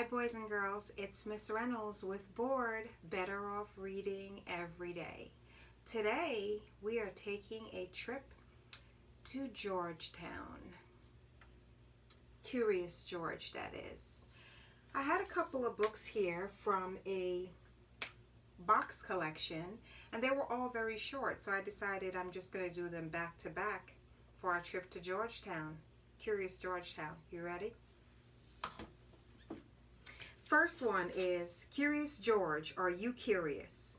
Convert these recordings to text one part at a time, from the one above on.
Hi boys and girls, it's Miss Reynolds with B.O.R.E.D, Better Off Reading Every Day. Today we are taking a trip to Georgetown. Curious George, that is. I had a couple of books here from a box collection and they were all very short, so I decided I'm just going to do them back to back for our trip to Georgetown. Curious Georgetown. You ready? First one is Curious George, Are You Curious?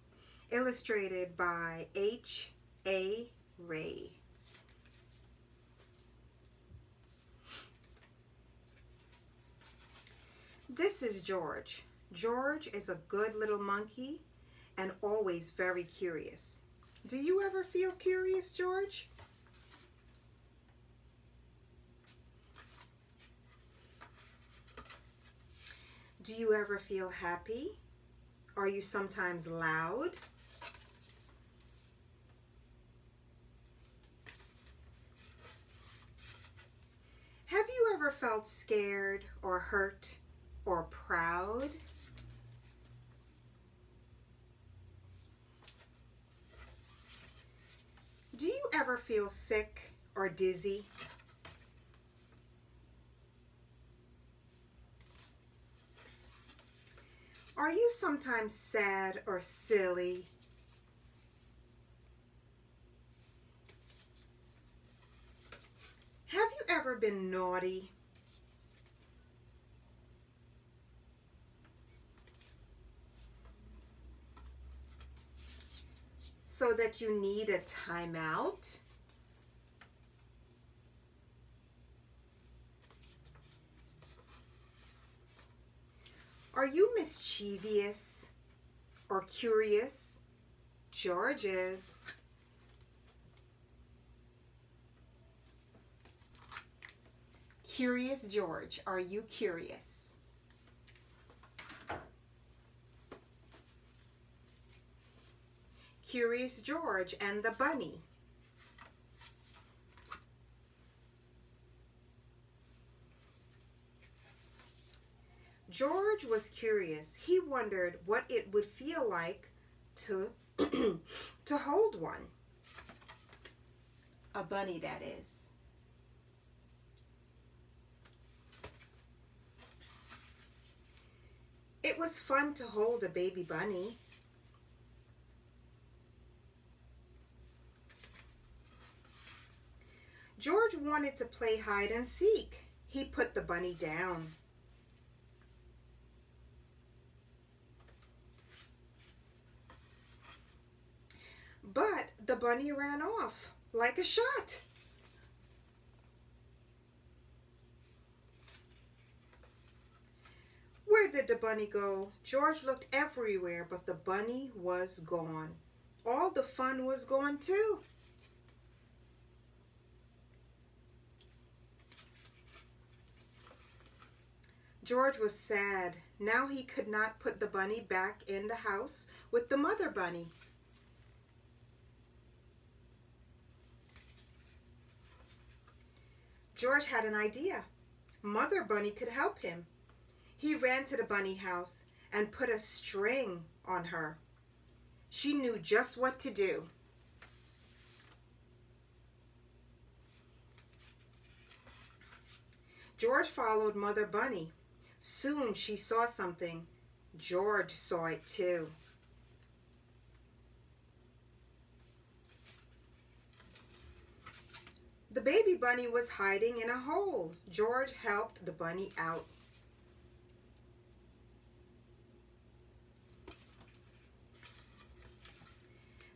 Illustrated by H.A. Ray. This is George. George is a good little monkey and always very curious. Do you ever feel curious, George? Do you ever feel happy? Are you sometimes loud? Have you ever felt scared or hurt or proud? Do you ever feel sick or dizzy? Are you sometimes sad or silly? Have you ever been naughty? So that you need a timeout? Are you mischievous or curious? George is. Curious George, are you curious? Curious George and the Bunny. George was curious. He wondered what it would feel like to to hold one. A bunny, that is. It was fun to hold a baby bunny. George wanted to play hide and seek. He put the bunny down. But the bunny ran off like a shot. Where did the bunny go? George looked everywhere, but the bunny was gone. All the fun was gone too. George was sad. Now he could not put the bunny back in the house with the mother bunny. George had an idea. Mother bunny could help him. He ran to the bunny house and put a string on her. She knew just what to do. George followed Mother Bunny. Soon she saw something. George saw it too. The baby bunny was hiding in a hole. George helped the bunny out.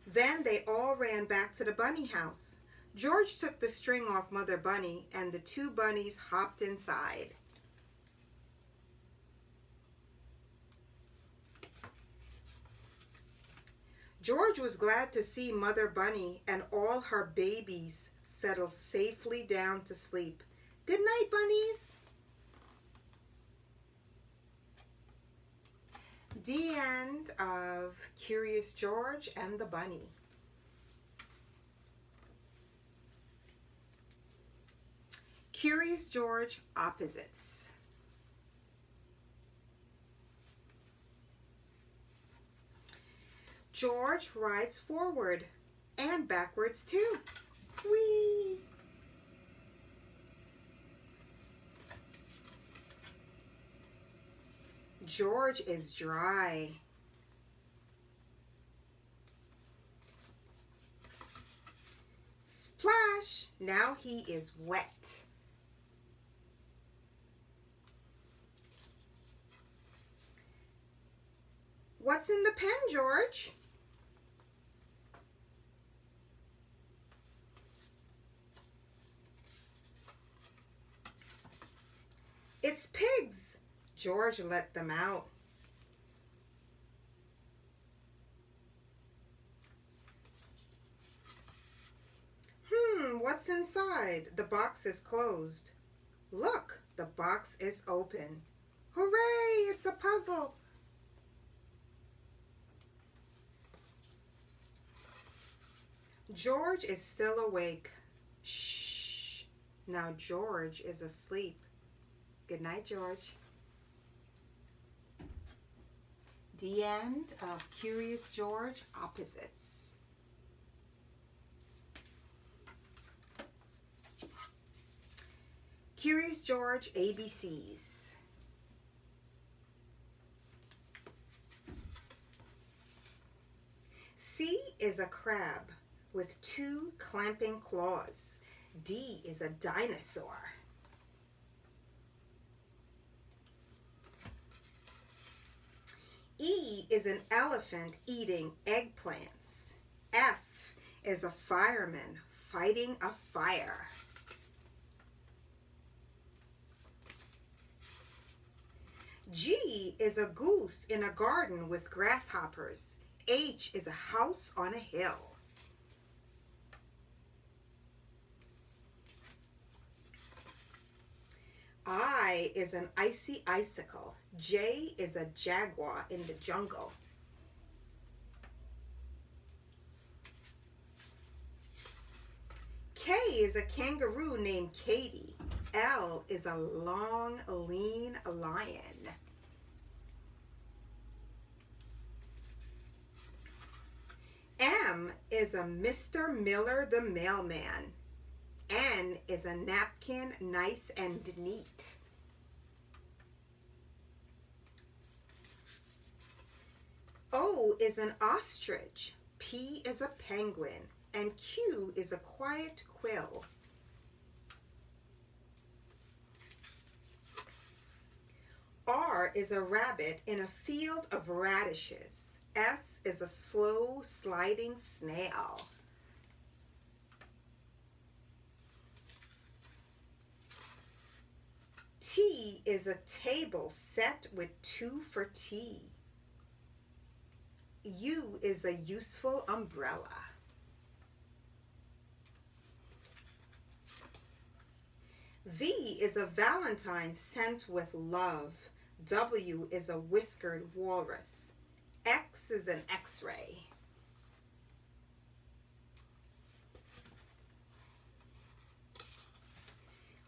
Then they all ran back to the bunny house. George took the string off Mother Bunny and the two bunnies hopped inside. George was glad to see Mother Bunny and all her babies settle safely down to sleep. Good night, bunnies. The end of Curious George and the Bunny. Curious George, opposites. George rides forward and backwards too. Whee! George is dry. Splash! Now he is wet. What's in the pen, George? It's pigs. George let them out. What's inside? The box is closed. Look, the box is open. Hooray, it's a puzzle. George is still awake. Shh. Now George is asleep. Good night, George. The end of Curious George Opposites. Curious George ABCs. C is a crab with 2 clamping claws. D is a dinosaur. E is an elephant eating eggplants. F is a fireman fighting a fire. G is a goose in a garden with grasshoppers. H is a house on a hill. I is an icy icicle. J is a jaguar in the jungle. K is a kangaroo named Katie. L is a long, lean lion. M is a Mr. Miller the mailman. N is a napkin, nice and neat. O is an ostrich. P is a penguin. And Q is a quiet quill. R is a rabbit in a field of radishes. S is a slow sliding snail. T is a table set with 2 for tea. U is a useful umbrella. V is a valentine sent with love. W is a whiskered walrus. X is an X-ray.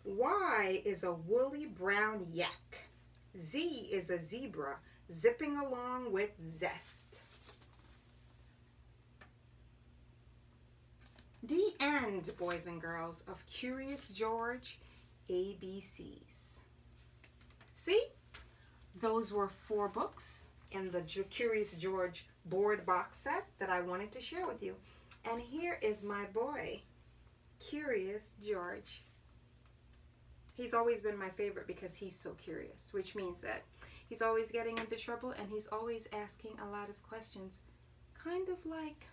Y is a woolly brown yak. Z is a zebra zipping along with zest. The end, boys and girls, of Curious George ABCs. See? Those were 4 books in the Curious George board box set that I wanted to share with you. And here is my boy, Curious George. He's always been my favorite because he's so curious, which means that he's always getting into trouble and he's always asking a lot of questions, kind of like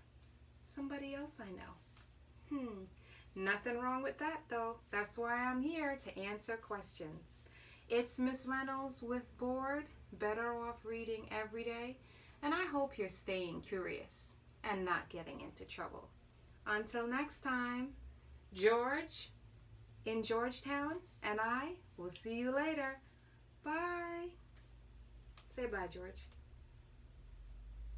somebody else I know. Nothing wrong with that though. That's why I'm here to answer questions. It's Miss Reynolds with B.O.R.E.D, Better Off Reading Every Day, and I hope you're staying curious and not getting into trouble. Until next time, George in Georgetown, and I will see you later. Bye. Say bye, George.